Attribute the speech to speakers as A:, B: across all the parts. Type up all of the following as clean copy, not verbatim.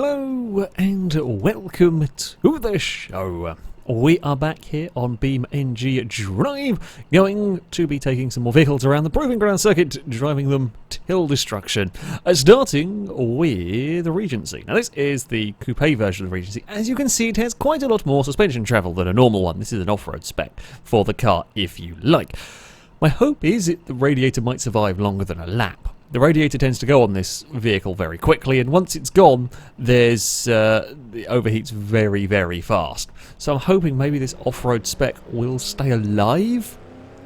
A: Hello and welcome to the show. We are back here on BeamNG Drive, going to be taking some more vehicles around the Proving Ground circuit, driving them till destruction. Starting with the Regency. Now this is the coupe version of the Regency. As you can see, it has quite a lot more suspension travel than a normal one. This is an off-road spec for the car, if you like. My hope is that the radiator might survive longer than a lap. The radiator tends to go on this vehicle very quickly, and once it's gone, it overheats very, very fast. So I'm hoping maybe this off-road spec will stay alive.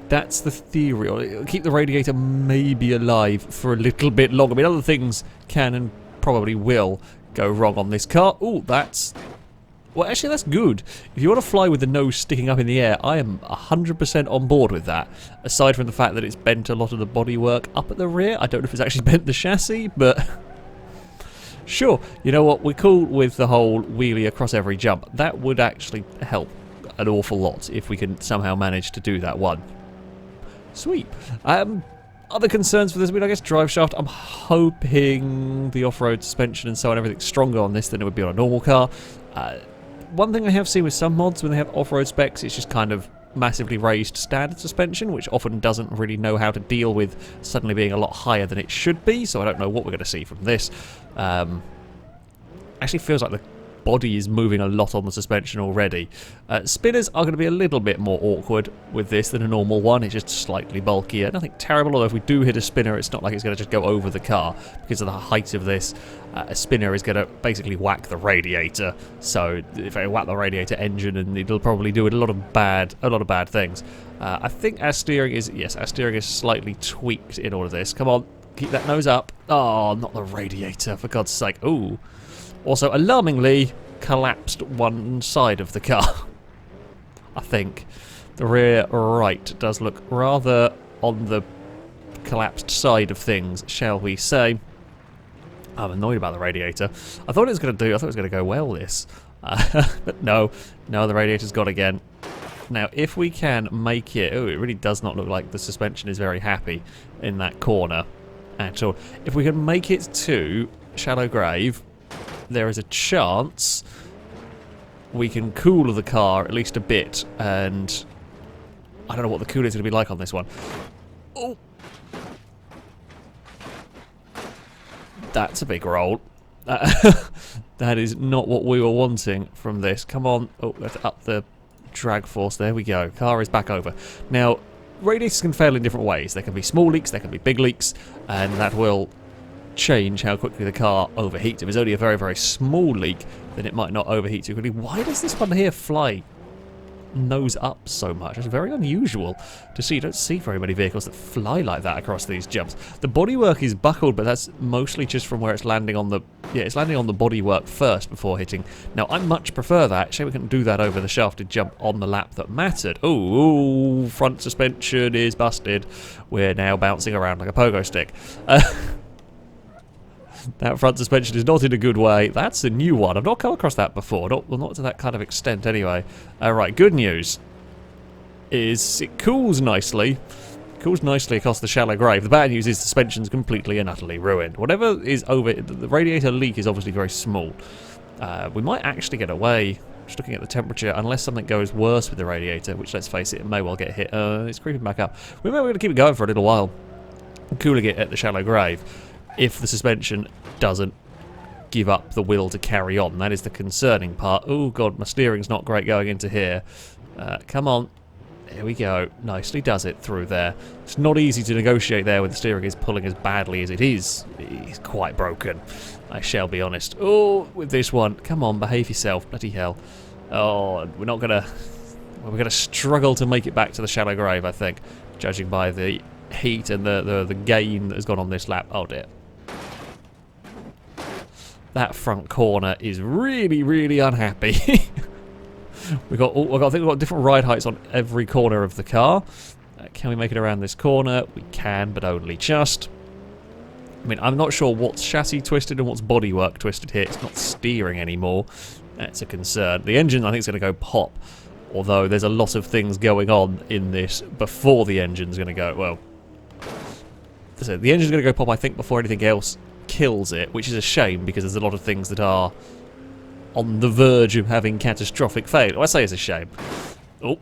A: That's the theory. Or it'll keep the radiator maybe alive for a little bit longer. I mean, other things can and probably will go wrong on this car. Ooh, that's... Well, actually, that's good. If you want to fly with the nose sticking up in the air, I am 100% on board with that. Aside from the fact that it's bent a lot of the bodywork up at the rear. I don't know if it's actually bent the chassis, but... Sure, you know what? We're cool with the whole wheelie across every jump. That would actually help an awful lot if we can somehow manage to do that one. Sweet. Other concerns for this, I mean, I guess drive shaft. I'm hoping the off-road suspension and so on, everything's stronger on this than it would be on a normal car. One thing I have seen with some mods when they have off-road specs, it's just kind of massively raised standard suspension, which often doesn't really know how to deal with suddenly being a lot higher than it should be, so I don't know what we're going to see from this. Actually feels like the body is moving a lot on the suspension already. Spinners are going to be a little bit more awkward with this than a normal one. It's just slightly bulkier. Nothing terrible, although if we do hit a spinner, it's not like it's going to just go over the car. Because of the height of this, a spinner is going to basically whack the radiator. So if I whack the radiator engine, and it'll probably do a lot of bad things. I think our steering is slightly tweaked in all of this. Come on, keep that nose up. Oh, not the radiator, for God's sake. Ooh. Also, alarmingly, collapsed one side of the car. I think. The rear right does look rather on the collapsed side of things, shall we say. I'm annoyed about the radiator. I thought it was going to go well, this. But no, the radiator's gone again. Now, if we can make it... Oh, it really does not look like the suspension is very happy in that corner at all. If we can make it to Shallow Grave... there is a chance we can cool the car at least a bit, and I don't know what the cooling is going to be like on this one. Oh, that's a big roll. That is not what we were wanting from this. Come on. Oh, let's up the drag force. There we go. Car is back over. Now, radiators can fail in different ways. There can be small leaks, there can be big leaks, and that will change how quickly the car overheats. If it's only a very, very small leak, then it might not overheat too quickly. Why does this one here fly nose up so much? It's very unusual to see. You don't see very many vehicles that fly like that across these jumps. The bodywork is buckled, but that's mostly just from where it's landing on the... Yeah, it's landing on the bodywork first before hitting. Now, I much prefer that. Shame we couldn't do that over the shafted jump on the lap that mattered. Ooh, front suspension is busted. We're now bouncing around like a pogo stick. That front suspension is not in a good way. That's a new one. I've not come across that before. Not to that kind of extent, anyway. Alright, good news is it cools nicely. Cools nicely across the Shallow Grave. The bad news is the suspension's completely and utterly ruined. Whatever is over... The radiator leak is obviously very small. We might actually get away, just looking at the temperature, unless something goes worse with the radiator, which, let's face it may well get hit. It's creeping back up. We may be able to keep it going for a little while, cooling it at the Shallow Grave, if the suspension doesn't give up the will to carry on. That is the concerning part. Oh god, my steering's not great going into here. Come on. There we go. Nicely does it through there. It's not easy to negotiate there when the steering is pulling as badly as it is. It's quite broken, I shall be honest. Oh, with this one. Come on, behave yourself. Bloody hell. Oh, we're not gonna... We're gonna struggle to make it back to the Shallow Grave, I think, judging by the heat and the gain that has gone on this lap. Oh dear. That front corner is really, really unhappy. I think we've got different ride heights on every corner of the car. Can we make it around this corner? We can, but only just. I mean, I'm not sure what's chassis twisted and what's bodywork twisted here. It's not steering anymore. That's a concern. The engine, I think, is going to go pop. Although there's a lot of things going on in this before the engine's going to go... Well, the engine's going to go pop, I think, before anything else kills it, which is a shame because there's a lot of things that are on the verge of having catastrophic failure. I say it's a shame. Oh.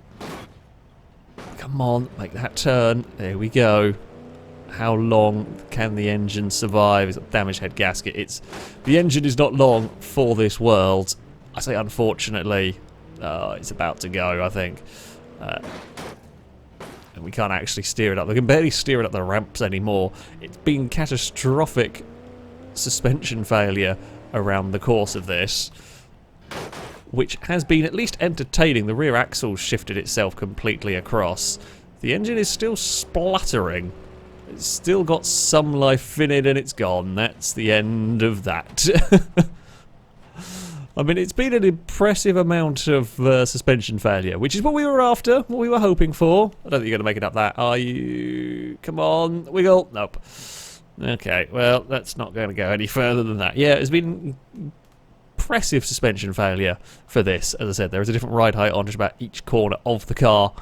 A: Come on, make that turn. There we go. How long can the engine survive? It's a damaged head gasket. The engine is not long for this world. I say unfortunately. It's about to go, I think. And we can't actually steer it up. We can barely steer it up the ramps anymore. It's been catastrophic suspension failure around the course of this, which has been at least entertaining. The rear axle shifted itself completely across. The engine is still spluttering. It's still got some life in it and it's gone. That's the end of that. I mean, it's been an impressive amount of suspension failure, which is what we were after, what we were hoping for. I don't think you're going to make it up that, are you? Come on, wiggle. Nope. Okay, well, that's not going to go any further than that. Yeah, it's been impressive suspension failure for this. As I said, there is a different ride height on just about each corner of the car.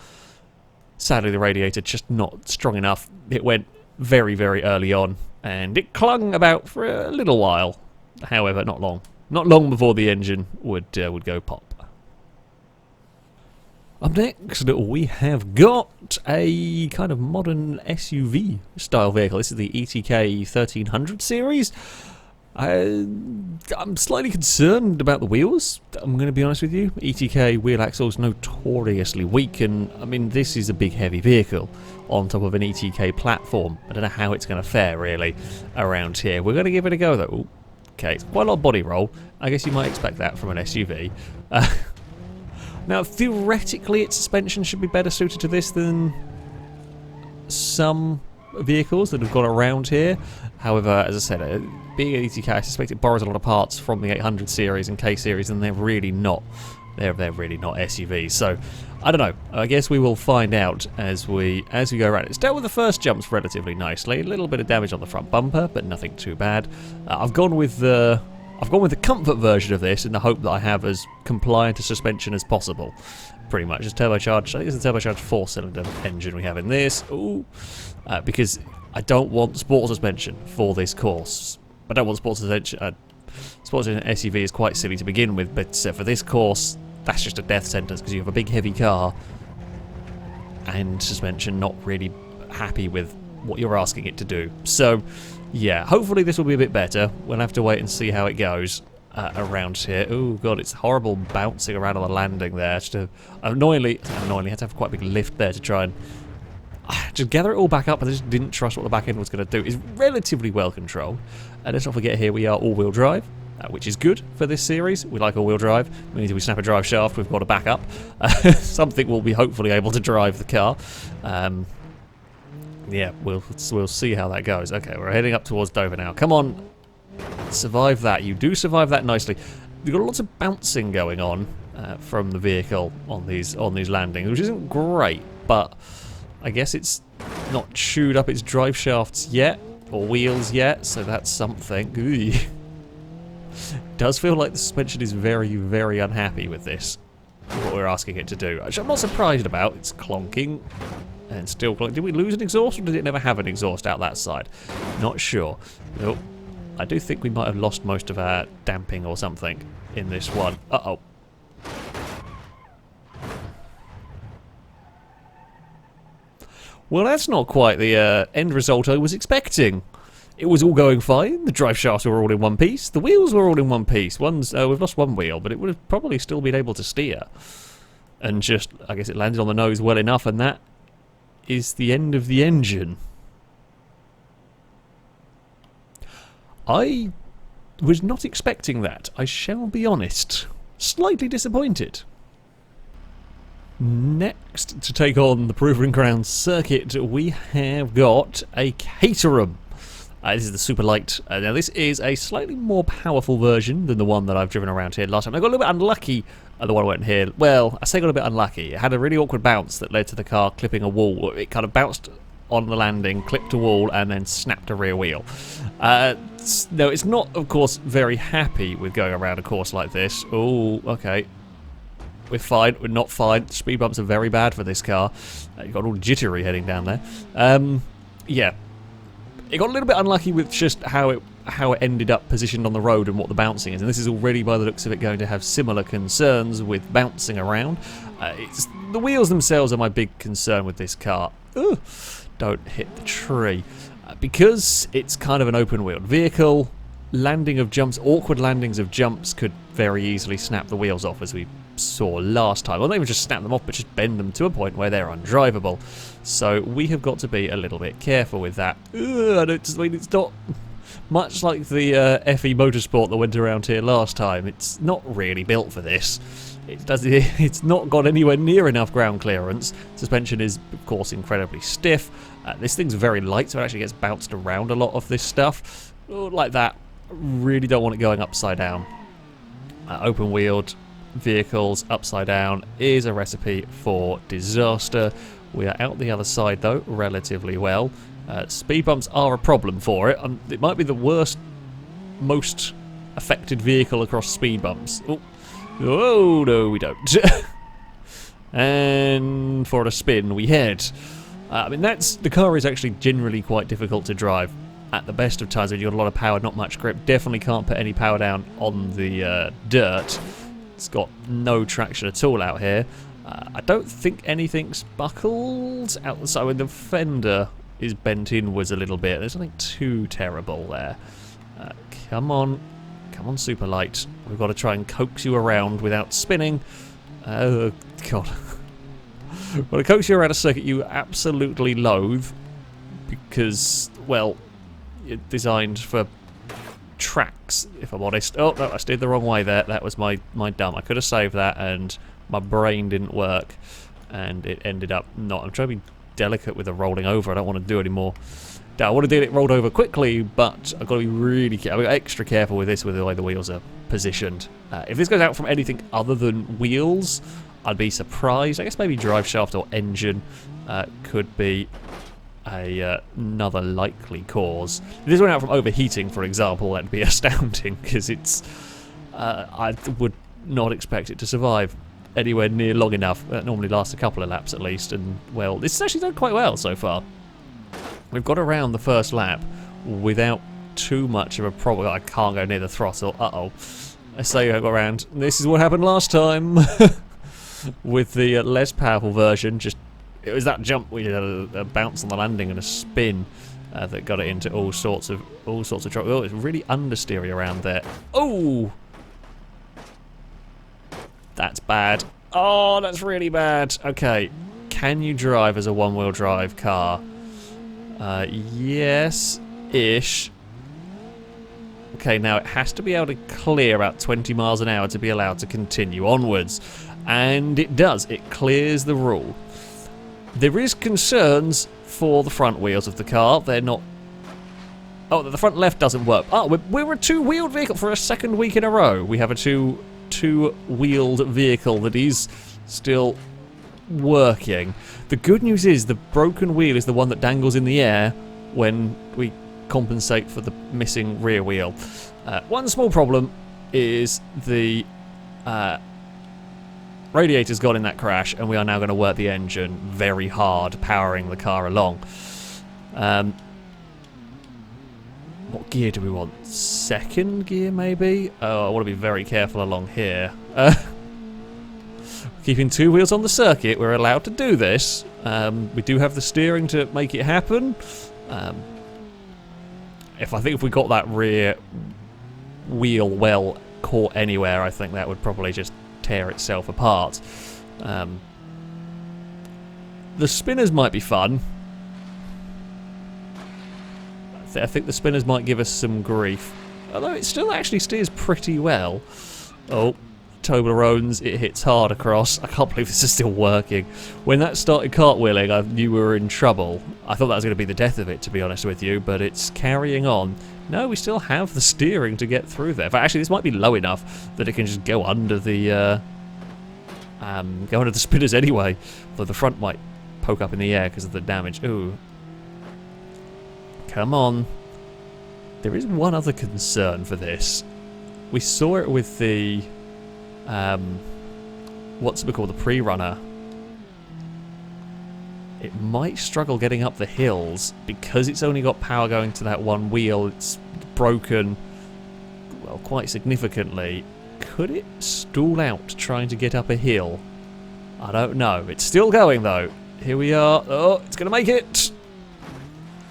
A: Sadly, the radiator just not strong enough. It went very, very early on, and it clung about for a little while. However, not long. Not long before the engine would go pop. Up next, we have got a kind of modern SUV style vehicle. This is the ETK 1300 series. I'm slightly concerned about the wheels, I'm going to be honest with you. ETK wheel axles notoriously weak, and I mean, this is a big heavy vehicle on top of an ETK platform. I don't know how it's going to fare really around here. We're going to give it a go though. Ooh. Okay, it's quite a lot of body roll. I guess you might expect that from an SUV. Now, theoretically, its suspension should be better suited to this than some vehicles that have gone around here. However, as I said, being an ETK, I suspect it borrows a lot of parts from the 800 series and K series, and they're really not. They're really not SUVs. So, I don't know. I guess we will find out as we go around. It's dealt with the first jumps relatively nicely. A little bit of damage on the front bumper, but nothing too bad. I've gone with the comfort version of this in the hope that I have as compliant a suspension as possible. Pretty much. It's turbocharged. I think it's a turbocharged 4-cylinder engine we have in this. Ooh. Because I don't want sport suspension for this course. I don't want sports suspension. Sports in an SUV is quite silly to begin with, but for this course, that's just a death sentence because you have a big heavy car and suspension not really happy with what you're asking it to do. So, yeah, hopefully this will be a bit better. We'll have to wait and see how it goes around here. Oh god, it's horrible bouncing around on the landing there. Just annoyingly had to have quite a big lift there to try and just gather it all back up. I just didn't trust what the back end was going to do. It's relatively well controlled. And let's not forget here we are all-wheel drive, which is good for this series. We like all-wheel drive. It means if we snap a drive shaft, we've got a backup. Something we'll be hopefully able to drive the car. Yeah, we'll see how that goes. Okay, we're heading up towards Dover now. Come on, survive that. You do survive that nicely. You've got lots of bouncing going on from the vehicle on these landings, which isn't great, but I guess it's not chewed up its drive shafts yet, or wheels yet, so that's something. Ooh. Does feel like the suspension is very, very unhappy with this, what we're asking it to do. Which I'm not surprised about. It's clonking, and still clonking. Did we lose an exhaust, or did it never have an exhaust out that side? Not sure. Nope. I do think we might have lost most of our damping or something in this one. Uh-oh. Well, that's not quite the end result I was expecting. It was all going fine. The drive shafts were all in one piece. The wheels were all in one piece. We've lost one wheel, but it would have probably still been able to steer. And just, I guess it landed on the nose well enough, and that is the end of the engine. I was not expecting that. I shall be honest. Slightly disappointed. Next, to take on the Proving Ground circuit, we have got a Caterham. This is the super light. Now this is a slightly more powerful version than the one that I've driven around here last time. I got a little bit unlucky at the one I went here. Well, I say got a bit unlucky. It had a really awkward bounce that led to the car clipping a wall. It kind of bounced on the landing, clipped a wall, and then snapped a rear wheel. No, it's not, of course, very happy with going around a course like this. Oh, okay. We're fine. We're not fine. Speed bumps are very bad for this car. You've got all jittery heading down there. Yeah. It got a little bit unlucky with just how how it ended up positioned on the road and what the bouncing is. And this is already, by the looks of it, going to have similar concerns with bouncing around. The wheels themselves are my big concern with this car. Ooh, don't hit the tree. Because it's kind of an open-wheeled vehicle, landing of jumps, awkward landings of jumps could very easily snap the wheels off, as we saw last time. Well, not even just snap them off, but just bend them to a point where they're undrivable. So we have got to be a little bit careful with that. It's not much like the FE Motorsport that went around here last time. It's not really built for this. It's not got anywhere near enough ground clearance. Suspension is, of course, incredibly stiff. This thing's very light, so it actually gets bounced around a lot of this stuff. Like that. Really don't want it going upside down. Open-wheeled vehicles upside down is a recipe for disaster. We are out the other side, though, relatively well. Speed bumps are a problem for it. It might be the worst, most affected vehicle across speed bumps. Oh, no, we don't. And for a spin we head. I mean, the car is actually generally quite difficult to drive at the best of times when you've got a lot of power, not much grip. Definitely can't put any power down on the dirt. It's got no traction at all out here. I don't think anything's buckled out the side. When the fender is bent inwards a little bit, there's nothing too terrible there. Come on, super light. We've got to try and coax you around without spinning. Oh god. Well, to coax you around a circuit you absolutely loathe because, well, you're designed for tracks, if I'm honest. Oh no, I steered the wrong way there. That was my dumb. I could have saved that, and my brain didn't work, and it ended up not. I'm trying to be delicate with the rolling over. I don't want to do any more. I want to get it rolled over quickly, but I've got to be really extra careful with this, with the way the wheels are positioned. If this goes out from anything other than wheels, I'd be surprised. I guess maybe drive shaft or engine could be another likely cause. If this went out from overheating, for example, that'd be astounding, because it's I would not expect it to survive anywhere near long enough. That normally lasts a couple of laps at least, and well, this has actually done quite well so far. We've got around the first lap without too much of a problem. I can't go near the throttle. Uh-oh. I say I got around. This is what happened last time with the less powerful version. It was that jump we had a bounce on the landing and a spin that got it into all sorts of trouble. Oh, it's really understeery around there. Oh, that's bad. Oh, that's really bad. Okay, can you drive as a one-wheel drive car? Yes-ish. Okay, now it has to be able to clear about 20 miles an hour to be allowed to continue onwards. And it does. It clears the rule. There is concerns for the front wheels of the car. They're not... Oh, the front left doesn't work. Oh, we're a two-wheeled vehicle for a second week in a row. We have a two-wheeled vehicle that is still working. The good news is the broken wheel is the one that dangles in the air when we compensate for the missing rear wheel. One small problem is the radiator's gone in that crash, and we are now going to work the engine very hard, powering the car along. What gear do we want? Second gear, maybe? Oh, I want to be very careful along here. Keeping two wheels on the circuit, we're allowed to do this. We do have the steering to make it happen. I think if we got that rear wheel well caught anywhere, I think that would probably just tear itself apart. The spinners might be fun. I think the spinners might give us some grief. Although it still actually steers pretty well. Oh, Toblerones, it hits hard across. I can't believe this is still working. When that started cartwheeling, I knew we were in trouble. I thought that was going to be the death of it, to be honest with you, but it's carrying on. No, we still have the steering to get through there. But actually, this might be low enough that it can just go under the spinners anyway. Though the front might poke up in the air because of the damage. Ooh. Come on. There is one other concern for this. We saw it with the... what's it called? The pre-runner. It might struggle getting up the hills because it's only got power going to that one wheel. It's broken, well, quite significantly. Could it stall out trying to get up a hill? I don't know. It's still going, though. Here we are. Oh, it's going to make it.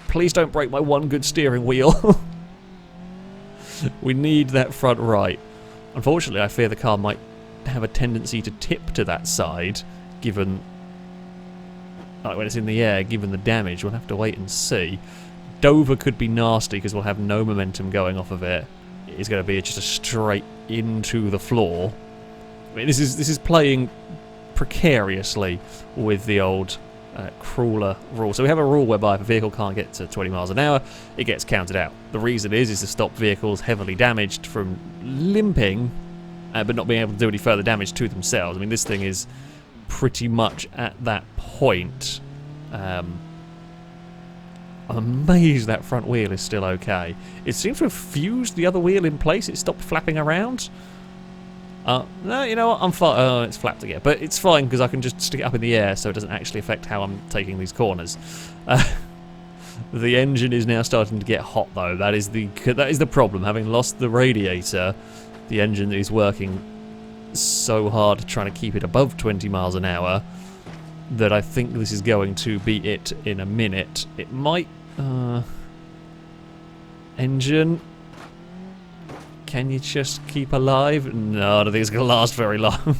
A: Please don't break my one good steering wheel. We need that front right. Unfortunately, I fear the car might have a tendency to tip to that side, given... like when it's in the air, given the damage. We'll have to wait and see. Dover could be nasty because we'll have no momentum going off of it. It's going to be just a straight into the floor. I mean, this is playing precariously with the old crawler rule. So we have a rule whereby if a vehicle can't get to 20 miles an hour, it gets counted out. The reason is to stop vehicles heavily damaged from limping, but not being able to do any further damage to themselves. I mean, this thing is pretty much at that point. I'm amazed that front wheel is still okay. It seems to have fused the other wheel in place. It stopped flapping around. No, you know what? I'm fine. Oh, it's flapped again. But it's fine because I can just stick it up in the air so it doesn't actually affect how I'm taking these corners. The engine is now starting to get hot, though. That is the problem. Having lost the radiator, the engine is working so hard trying to keep it above 20 miles an hour that I think this is going to be it in a minute. It might... engine... Can you just keep alive? No, I don't think it's going to last very long.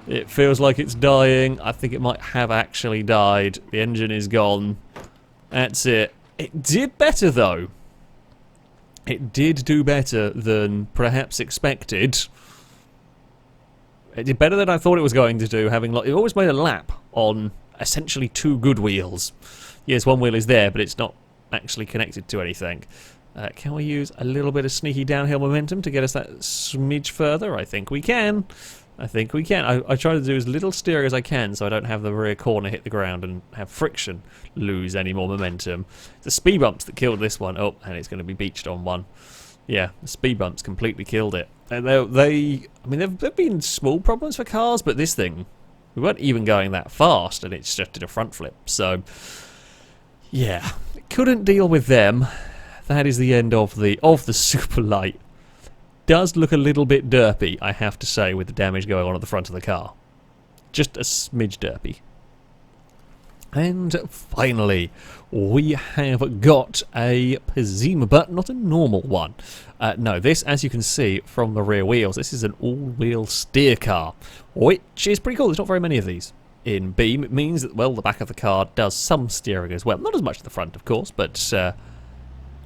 A: It feels like it's dying. I think it might have actually died. The engine is gone. That's it. It did better, though. It did do better than perhaps expected. It did better than I thought it was going to do, having it always made a lap on essentially two good wheels. Yes, one wheel is there, but it's not actually connected to anything. Can we use a little bit of sneaky downhill momentum to get us that smidge further? I think we can. I think we can. I try to do as little steering as I can so I don't have the rear corner hit the ground and have friction lose any more momentum. The speed bumps that killed this one. Oh, and it's going to be beached on one. Yeah, the speed bumps completely killed it. And I mean, there've been small problems for cars, but this thing, we weren't even going that fast, and it just did a front flip. So, yeah, couldn't deal with them. That is the end of the super light. Does look a little bit derpy, I have to say, with the damage going on at the front of the car. Just a smidge derpy. And finally, we have got a Pessima, but not a normal one. No, this, as you can see from the rear wheels, this is an all-wheel steer car, which is pretty cool. There's not very many of these in Beam. It means that, well, the back of the car does some steering as well. Not as much at the front, of course, but...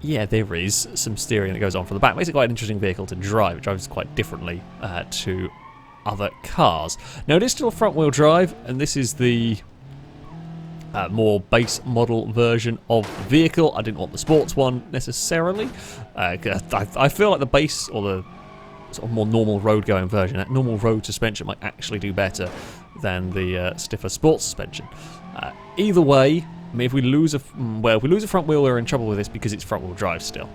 A: yeah, there is some steering that goes on from the back. Makes it quite an interesting vehicle to drive. It drives quite differently to other cars. Now, it is still front-wheel drive, and this is the more base model version of the vehicle. I didn't want the sports one necessarily. I feel like the base, or the sort of more normal road-going version, that normal road suspension might actually do better than the stiffer sports suspension. Either way, I mean, if we lose a front wheel, we're in trouble with this because it's front-wheel drive still.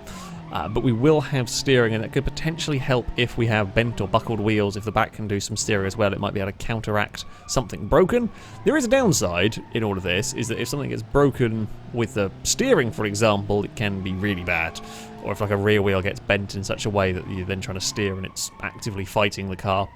A: But we will have steering, and that could potentially help if we have bent or buckled wheels. If the back can do some steering as well, it might be able to counteract something broken. There is a downside in all of this, is that if something gets broken with the steering, for example, it can be really bad. Or if like a rear wheel gets bent in such a way that you're then trying to steer and it's actively fighting the car.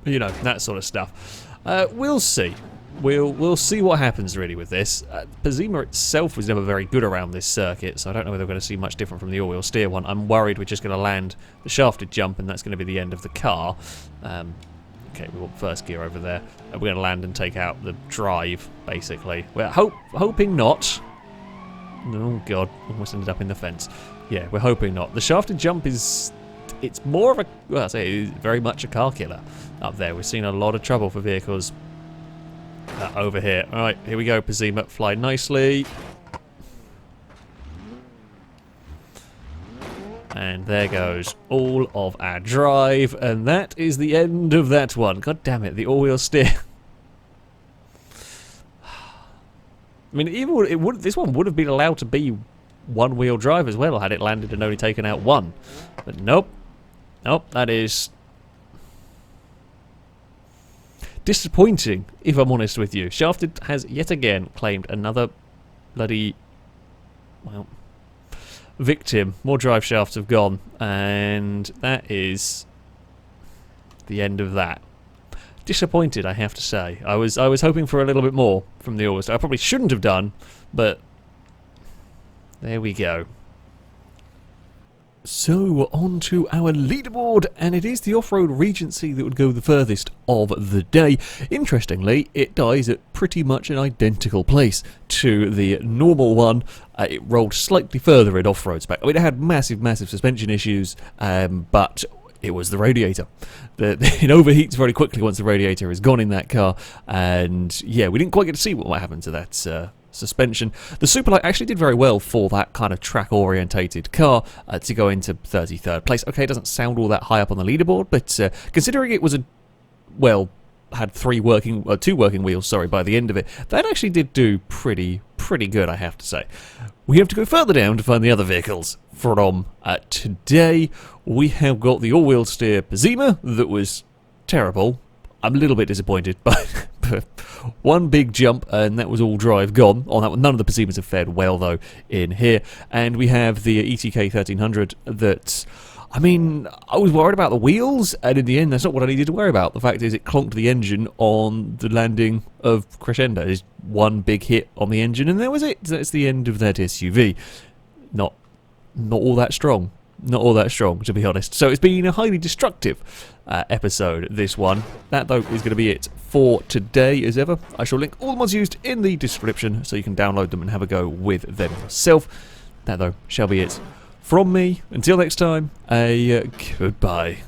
A: You know, that sort of stuff. We'll see. We'll see what happens really with this. Pessima itself was never very good around this circuit, so I don't know whether we're going to see much different from the all-wheel steer one. I'm worried we're just going to land the shafted jump and that's going to be the end of the car. Okay, we want first gear over there. We're going to land and take out the drive, basically. We're hoping not. Oh god, almost ended up in the fence. Yeah, we're hoping not. The shafted jump is... it's more of a... well, I say it is very much a car killer up there. We've seen a lot of trouble for vehicles over here. Alright, here we go, Pessima. Fly nicely. And there goes all of our drive, and that is the end of that one. God damn it, the all-wheel steer. I mean, this one would have been allowed to be one-wheel drive as well had it landed and only taken out one. But nope. Nope, that is... disappointing, if I'm honest with you. Shafted has yet again claimed another bloody... well... victim. More drive shafts have gone, and that is the end of that. Disappointed, I have to say. I was hoping for a little bit more from the August. I probably shouldn't have done, but there we go. So, on to our leaderboard, and it is the off-road Regency that would go the furthest of the day. Interestingly, it dies at pretty much an identical place to the normal one. It rolled slightly further in off-road spec. I mean, it had massive suspension issues, but it was the radiator. It overheats very quickly once the radiator is gone in that car, and yeah, we didn't quite get to see what might happen to that suspension. The Superlight actually did very well for that kind of track-orientated car to go into 33rd place. Okay, it doesn't sound all that high up on the leaderboard, but considering it was had two working wheels, sorry, by the end of it, that actually did do pretty good, I have to say. We have to go further down to find the other vehicles from today. We have got the all-wheel steer Pessima that was terrible. I'm a little bit disappointed, but one big jump, and that was all drive gone. On that one, none of the Pessimas have fared well, though, in here. And we have the ETK 1300 that, I mean, I was worried about the wheels, and in the end, that's not what I needed to worry about. The fact is, it clonked the engine on the landing of Crescendo. There's one big hit on the engine, and that was it. That's the end of that SUV. Not all that strong. Not all that strong, to be honest. So it's been a highly destructive episode, this one. That, though, is going to be it for today, as ever. I shall link all the mods used in the description so you can download them and have a go with them yourself. That, though, shall be it from me. Until next time, a goodbye.